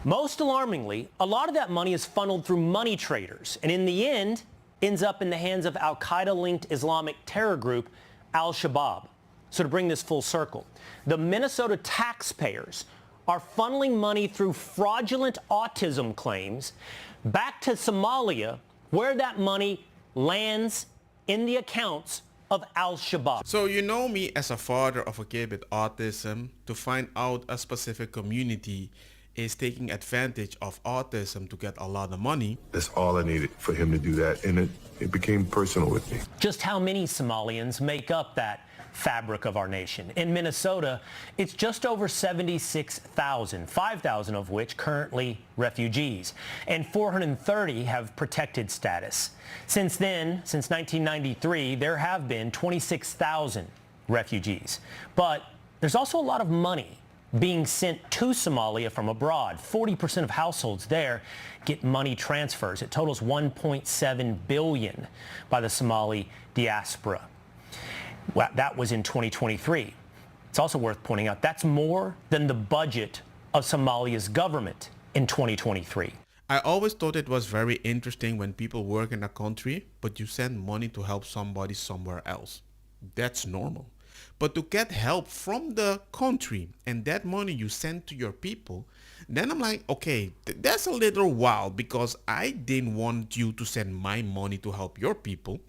Most alarmingly, a lot of that money is funneled through money traders, and in the end, ends up in the hands of al-Qaeda-linked Islamic terror group Al-Shabaab. So to bring this full circle, the Minnesota taxpayers are funneling money through fraudulent autism claims back to Somalia, where that money lands in the accounts of Al-Shabaab. So you know me as a father of a kid with autism, to find out a specific community is taking advantage of autism to get a lot of money. That's all I needed for him to do that, and it became personal with me. Just how many Somalians make up that fabric of our nation? In Minnesota, it's just over 76,000, 5,000 of which currently refugees, and 430 have protected status. Since then, since 1993, there have been 26,000 refugees. But there's also a lot of money being sent to Somalia from abroad. 40% of households there get money transfers. It totals $1.7 billion by the Somali diaspora. Well, that was in 2023. It's also worth pointing out that's more than the budget of Somalia's government in 2023. I always thought it was very interesting when people work in a country, but you send money to help somebody somewhere else. That's normal. But to get help from the country and that money you send to your people, then I'm like, okay, that's a little wild, because I didn't want you to send my money to help your people.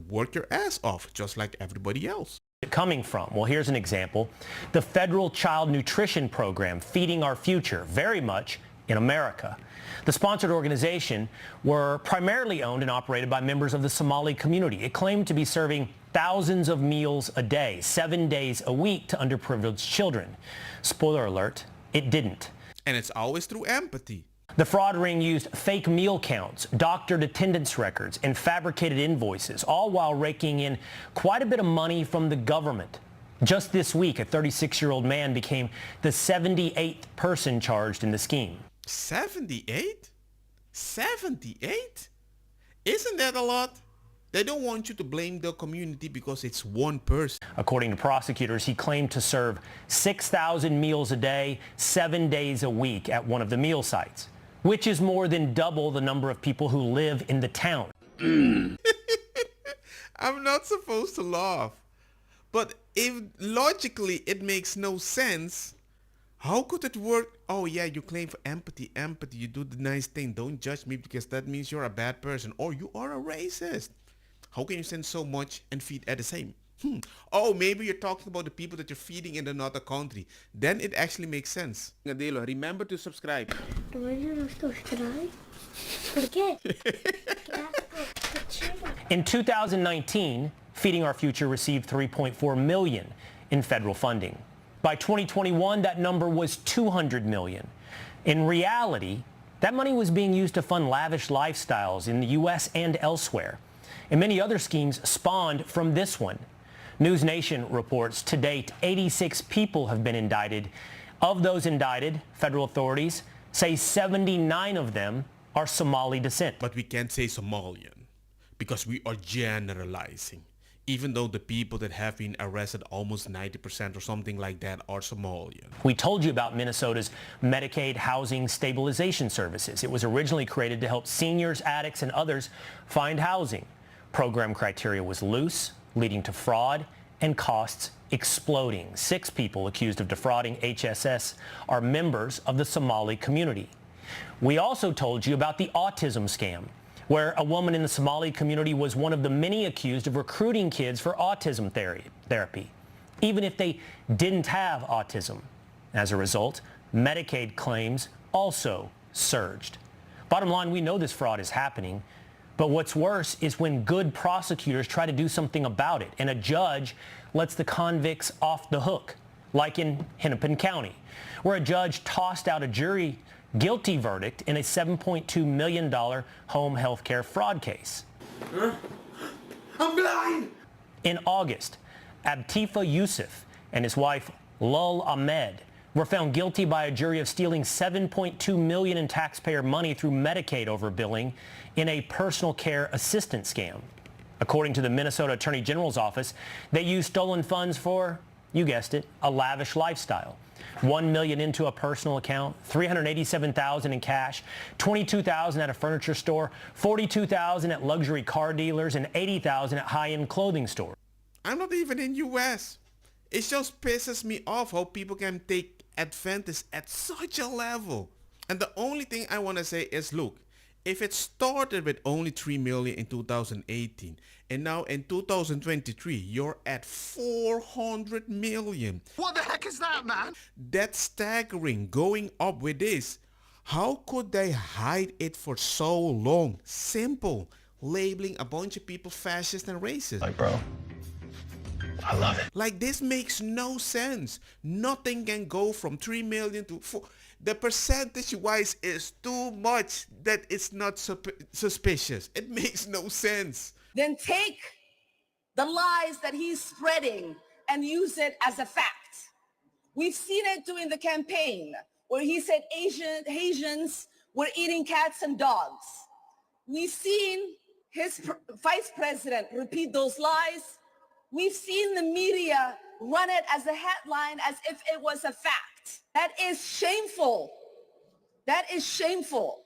Work your ass off just like everybody else. Coming from? Well, here's an example. The federal child nutrition program, Feeding Our Future, very much in America. The sponsored organization were primarily owned and operated by members of the Somali community. It claimed to be serving thousands of meals a day, 7 days a week to underprivileged children. Spoiler alert, it didn't. And it's always through empathy. The fraud ring used fake meal counts, doctored attendance records, and fabricated invoices, all while raking in quite a bit of money from the government. Just this week, a 36-year-old man became the 78th person charged in the scheme. 78? 78? Isn't that a lot? They don't want you to blame the community because it's one person. According to prosecutors, he claimed to serve 6,000 meals a day, 7 days a week at one of the meal sites, which is more than double the number of people who live in the town. I'm not supposed to laugh, but if logically it makes no sense, how could it work? Oh yeah, you claim for empathy, you do the nice thing, don't judge me because that means you're a bad person or you are a racist. How can you send so much and feed at the same? Oh, maybe you're talking about the people that you're feeding in another country. Then it actually makes sense. Adelo, remember to subscribe. In 2019, Feeding Our Future received $3.4 million in federal funding. By 2021, that number was $200 million. In reality, that money was being used to fund lavish lifestyles in the U.S. and elsewhere. And many other schemes spawned from this one. News Nation reports to date, 86 people have been indicted. Of those indicted, federal authorities say 79 of them are Somali descent. But we can't say Somalian because we are generalizing. Even though the people that have been arrested, almost 90% or something like that, are Somalian. We told you about Minnesota's Medicaid Housing Stabilization Services. It was originally created to help seniors, addicts, and others find housing. Program criteria was loose, leading to fraud and costs exploding. 6 people accused of defrauding HSS are members of the Somali community. We also told you about the autism scam, where a woman in the Somali community was one of the many accused of recruiting kids for autism therapy, even if they didn't have autism. As a result, Medicaid claims also surged. Bottom line, we know this fraud is happening, but what's worse is when good prosecutors try to do something about it, and a judge lets the convicts off the hook, like in Hennepin County, where a judge tossed out a jury guilty verdict in a $7.2 million home health care fraud case. I'm blind! In August, Abtifa Yusuf and his wife Lul Ahmed were found guilty by a jury of stealing $7.2 million in taxpayer money through Medicaid overbilling in a personal care assistance scam. According to the Minnesota Attorney General's office, they used stolen funds for, you guessed it, a lavish lifestyle. $1 million into a personal account, $387,000 in cash, $22,000 at a furniture store, $42,000 at luxury car dealers, and $80,000 at high-end clothing stores. I'm not even in US. It just pisses me off how people can take advantage at such a level. And the only thing I want to say is, look, if it started with only 3 million in 2018 and now in 2023 you're at 400 million. What the heck is that, man? That's staggering, going up with this. How could they hide it for so long? Simple. Labeling a bunch of people fascist and racist. Like, bro, I love it. Like, this makes no sense. Nothing can go from 3 million to 4. The percentage wise is too much that it's not suspicious. It makes no sense. Then take the lies that he's spreading and use it as a fact. We've seen it during the campaign where he said Asians were eating cats and dogs. We've seen his vice president repeat those lies. We've seen the media run it as a headline as if it was a fact. That is shameful. That is shameful.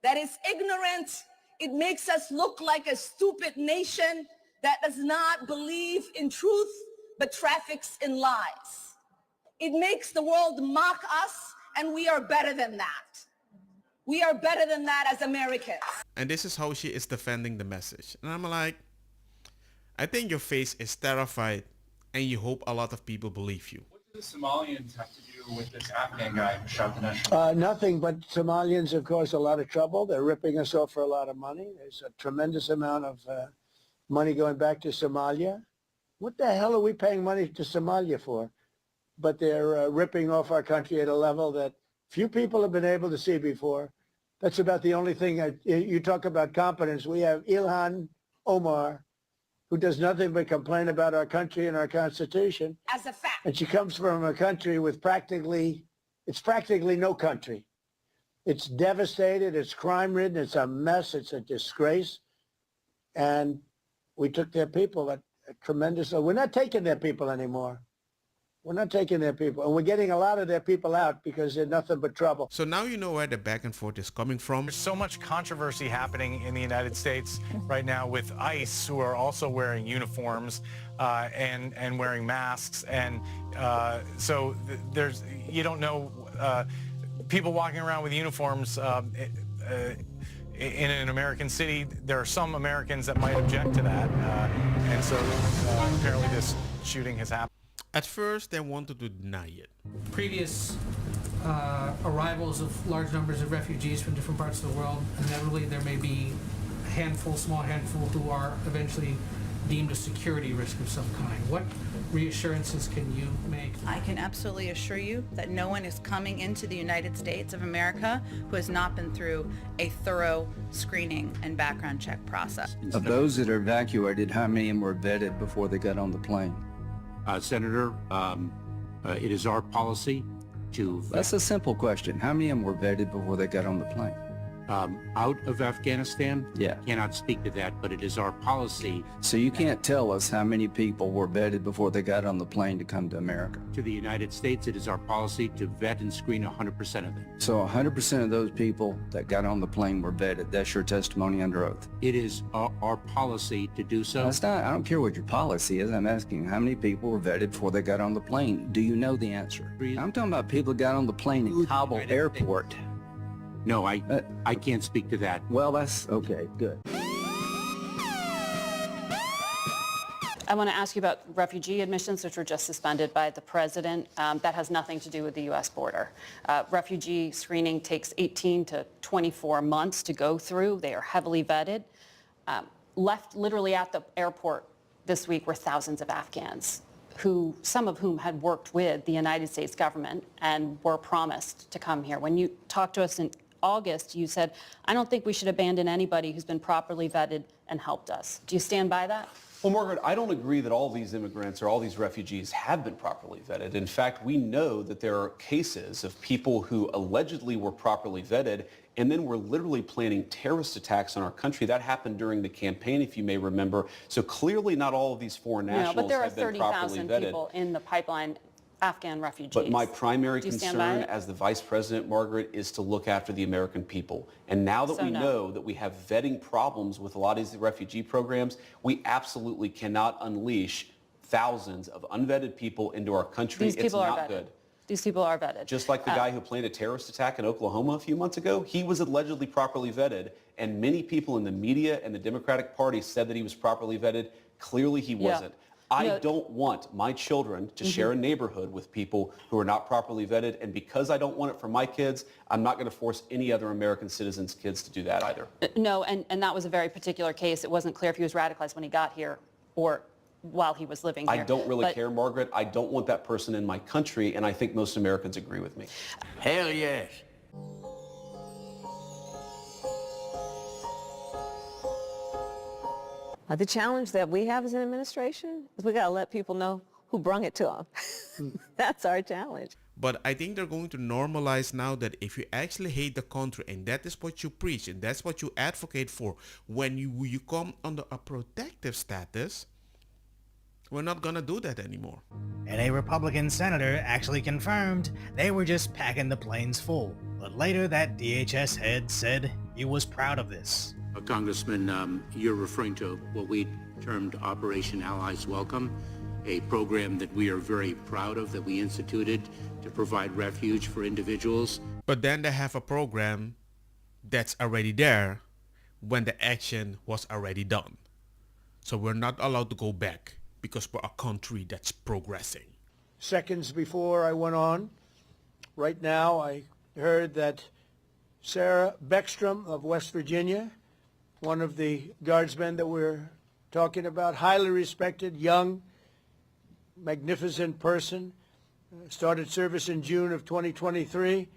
That is ignorant. It makes us look like a stupid nation that does not believe in truth, but traffics in lies. It makes the world mock us, and we are better than that. We are better than that as Americans. And this is how she is defending the message. And I'm like, I think your face is terrified, and you hope a lot of people believe you. What do the Somalians have to do with this Afghan guy who shot the national? Nothing, but Somalians have caused a lot of trouble. They're ripping us off for a lot of money. There's a tremendous amount of money going back to Somalia. What the hell are we paying money to Somalia for? But they're ripping off our country at a level that few people have been able to see before. That's about the only thing. You talk about competence. We have Ilhan Omar, who does nothing but complain about our country and our Constitution. As a fact. And she comes from a country with practically no country. It's devastated, it's crime-ridden, it's a mess, it's a disgrace. And we took their people at a tremendous... We're not taking their people anymore. We're not taking their people. And we're getting a lot of their people out because they're nothing but trouble. So now you know where the back and forth is coming from. There's so much controversy happening in the United States right now with ICE, who are also wearing uniforms and wearing masks. And so there's, you don't know, people walking around with uniforms in an American city. There are some Americans that might object to that. And so apparently this shooting has happened. At first, they wanted to deny it. Previous arrivals of large numbers of refugees from different parts of the world, inevitably there may be a handful, small handful, who are eventually deemed a security risk of some kind. What reassurances can you make? I can absolutely assure you that no one is coming into the United States of America who has not been through a thorough screening and background check process. Of those that are evacuated, how many of them were vetted before they got on the plane? Senator, it is our policy to... That's a simple question. How many of them were vetted before they got on the plane? Out of Afghanistan? Yeah. Cannot speak to that, but it is our policy. So you can't tell us how many people were vetted before they got on the plane to come to America? To the United States, it is our policy to vet and screen 100% of them. So 100% of those people that got on the plane were vetted. That's your testimony under oath? It is our policy to do so. That's not, I don't care what your policy is. I'm asking how many people were vetted before they got on the plane. Do you know the answer? I'm talking about people that got on the plane in Kabul airport. No, I can't speak to that. Well, that's okay. Good. I want to ask you about refugee admissions, which were just suspended by the president. That has nothing to do with the U.S. border. Refugee screening takes 18 to 24 months to go through. They are heavily vetted. Left literally at the airport this week were thousands of Afghans, some of whom had worked with the United States government and were promised to come here. When you talked to us in August, you said, I don't think we should abandon anybody who's been properly vetted and helped us. Do you stand by that? Well, Margaret, I don't agree that all these immigrants or all these refugees have been properly vetted. In fact, we know that there are cases of people who allegedly were properly vetted and then were literally planning terrorist attacks on our country. That happened during the campaign, if you may remember. So clearly not all of these foreign nationals have been properly vetted. But there are 30,000 people in the pipeline Afghan refugees. But my primary Do you stand by concern it? as the Vice President, Margaret, is to look after the American people. And now that So we no. know that we have vetting problems with a lot of these refugee programs, we absolutely cannot unleash thousands of unvetted people into our country. These people it's are not vetted. good. These people are vetted. Just like the guy who planned a terrorist attack in Oklahoma a few months ago, he was allegedly properly vetted, and many people in the media and the Democratic Party said that he was properly vetted. Clearly he wasn't. I don't want my children to share a neighborhood with people who are not properly vetted, and because I don't want it for my kids, I'm not going to force any other American citizens' kids to do that either. No, and that was a very particular case. It wasn't clear if he was radicalized when he got here or while he was living here. I don't really But care, Margaret. I don't want that person in my country, and I think most Americans agree with me. Hell yes. The challenge that we have as an administration is we got to let people know who brung it to them. That's our challenge. But I think they're going to normalize now that if you actually hate the country and that is what you preach and that's what you advocate for, when you come under a protective status, we're not going to do that anymore. And a Republican senator actually confirmed they were just packing the planes full. But later that DHS head said he was proud of this. Congressman, you're referring to what we termed Operation Allies Welcome, a program that we are very proud of, that we instituted to provide refuge for individuals. But then they have a program that's already there when the action was already done. So we're not allowed to go back because we're a country that's progressing. Seconds before I went on, right now I heard that Sarah Beckstrom of West Virginia, one of the guardsmen that we're talking about, highly respected, young, magnificent person, started service in June of 2023,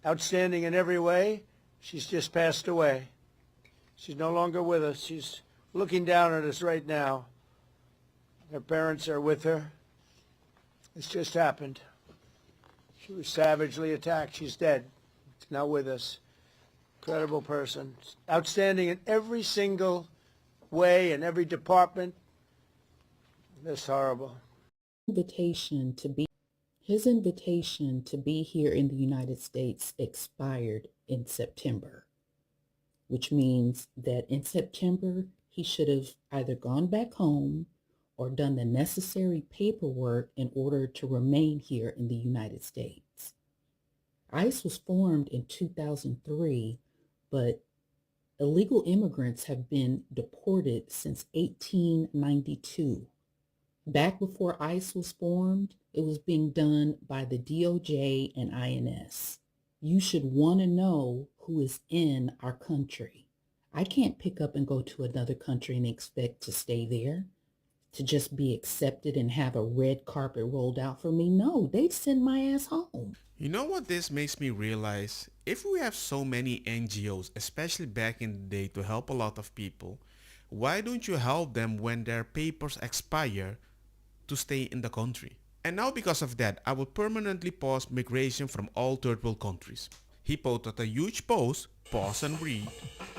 outstanding in every way. She's just passed away. She's no longer with us. She's looking down at us right now. Her parents are with her. It's just happened. She was savagely attacked. She's dead. She's not with us. Incredible person. Outstanding in every single way, in every department. That's horrible. His invitation to be here in the United States expired in September, which means that in September he should have either gone back home or done the necessary paperwork in order to remain here in the United States. ICE was formed in 2003, but illegal immigrants have been deported since 1892. Back before ICE was formed, it was being done by the DOJ and INS. You should want to know who is in our country. I can't pick up and go to another country and expect to stay there, to just be accepted and have a red carpet rolled out for me. No, they'd send my ass home. You know what this makes me realize? If we have so many NGOs, especially back in the day, to help a lot of people, why don't you help them when their papers expire to stay in the country? And now because of that, I will permanently pause migration from all third world countries. He posted a huge post, pause and read,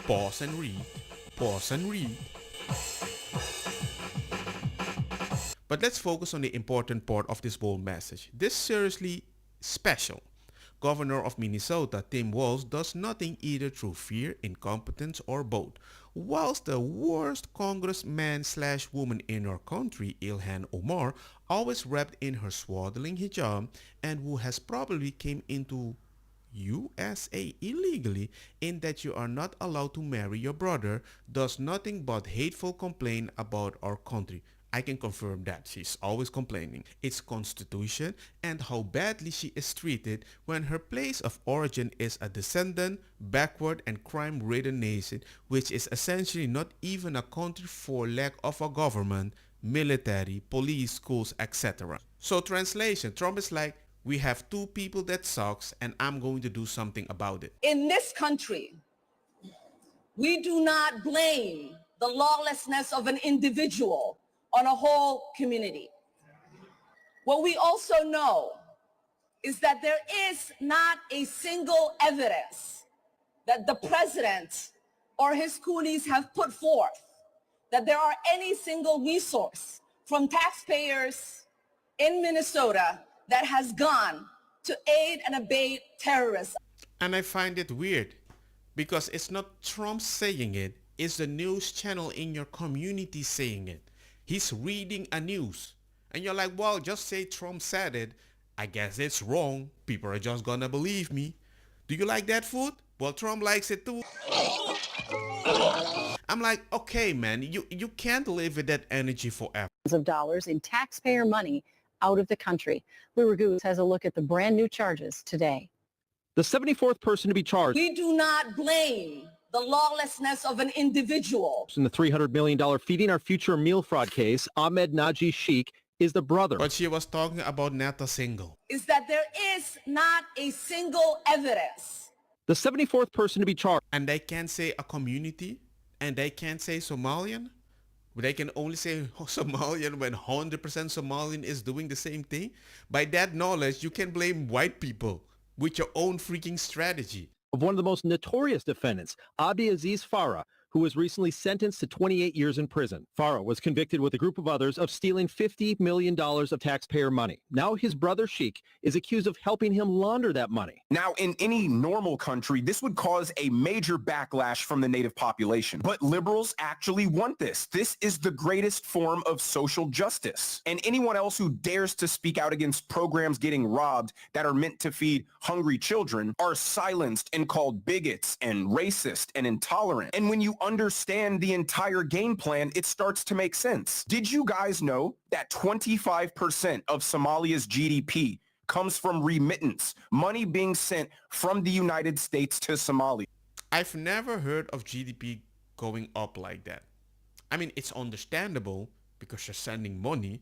pause and read, pause and read. But let's focus on the important part of this whole message. This seriously special. Governor of Minnesota, Tim Walz, does nothing either through fear, incompetence, or both. Whilst the worst congressman/woman in our country, Ilhan Omar, always wrapped in her swaddling hijab and who has probably came into USA illegally in that you are not allowed to marry your brother, does nothing but hateful complain about our country. I can confirm that she's always complaining. Its constitution and how badly she is treated when her place of origin is a descendant, backward and crime-ridden nation, which is essentially not even a country for lack of a government, military, police, schools, etc. So translation, Trump is like, we have two people that sucks and I'm going to do something about it. In this country, we do not blame the lawlessness of an individual on a whole community. What we also know is that there is not a single evidence that the president or his coolies have put forth that there are any single resource from taxpayers in Minnesota that has gone to aid and abet terrorism. And I find it weird because it's not Trump saying it, it's the news channel in your community saying it. He's reading a news. And you're like, well, just say Trump said it. I guess it's wrong. People are just gonna believe me. Do you like that food? Well, Trump likes it too. I'm like, okay, man, you can't live with that energy forever. Of dollars in taxpayer money out of the country. Lou Raguse has a look at the brand new charges today. The 74th person to be charged We do not blame the lawlessness of an individual. in the $300 million Feeding Our Future meal fraud case, Ahmed Naji Sheikh, is the brother. But she was talking about not a single. Is that there is not a single evidence. The 74th person to be charged. And they can't say a community, and they can't say Somalian. They can only say Somalian when 100% Somalian is doing the same thing. By that knowledge, you can blame white people with your own freaking strategy. Of one of the most notorious defendants, Abdi Aziz Farah, who was recently sentenced to 28 years in prison. Farah was convicted with a group of others of stealing $50 million of taxpayer money. Now his brother Sheikh is accused of helping him launder that money. Now, in any normal country, this would cause a major backlash from the native population. But liberals actually want this. This is the greatest form of social justice. And anyone else who dares to speak out against programs getting robbed that are meant to feed hungry children are silenced and called bigots and racist and intolerant. And when you understand the entire game plan, it starts to make sense. Did you guys know that 25% of Somalia's GDP comes from remittance, money being sent from the United States to Somalia? I've never heard of GDP going up like that. I mean, it's understandable because you're sending money,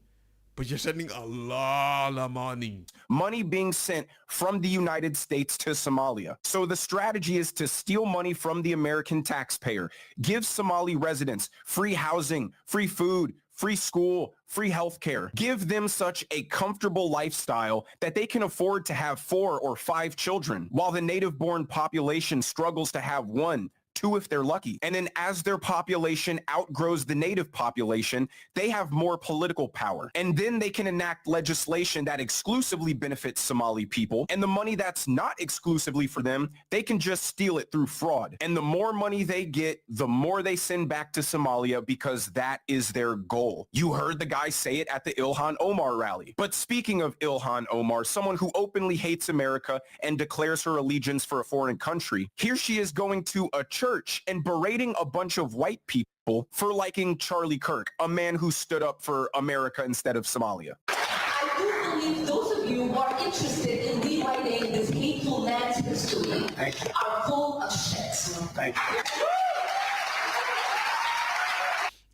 but you're sending a lot of money. Money being sent from the United States to Somalia. So the strategy is to steal money from the American taxpayer, give Somali residents free housing, free food, free school, free healthcare. Give them such a comfortable lifestyle that they can afford to have 4 or 5 children, while the native-born population struggles to have 1, 2 if they're lucky. And then as their population outgrows the native population, they have more political power. And then they can enact legislation that exclusively benefits Somali people. And the money that's not exclusively for them, they can just steal it through fraud. And the more money they get, the more they send back to Somalia because that is their goal. You heard the guy say it at the Ilhan Omar rally. But speaking of Ilhan Omar, someone who openly hates America and declares her allegiance for a foreign country, here she is going to a church and berating a bunch of white people for liking Charlie Kirk, a man who stood up for America instead of Somalia. I do believe those of you who are interested in rewriting this hateful man's history are full of shit. Thank you.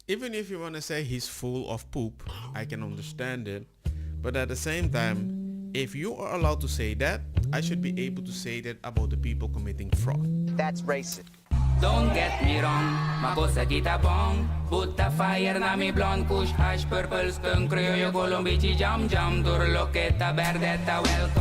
Even if you want to say he's full of poop, I can understand it. But at the same time, if you are allowed to say that, I should be able to say that about the people committing fraud. That's racist. Don't get me wrong, makosa kita bong. Put the fire na mi blonde, kush hash, purple skunk, criollo, colombici, jam jam, turloqueta, verdeta, welcome.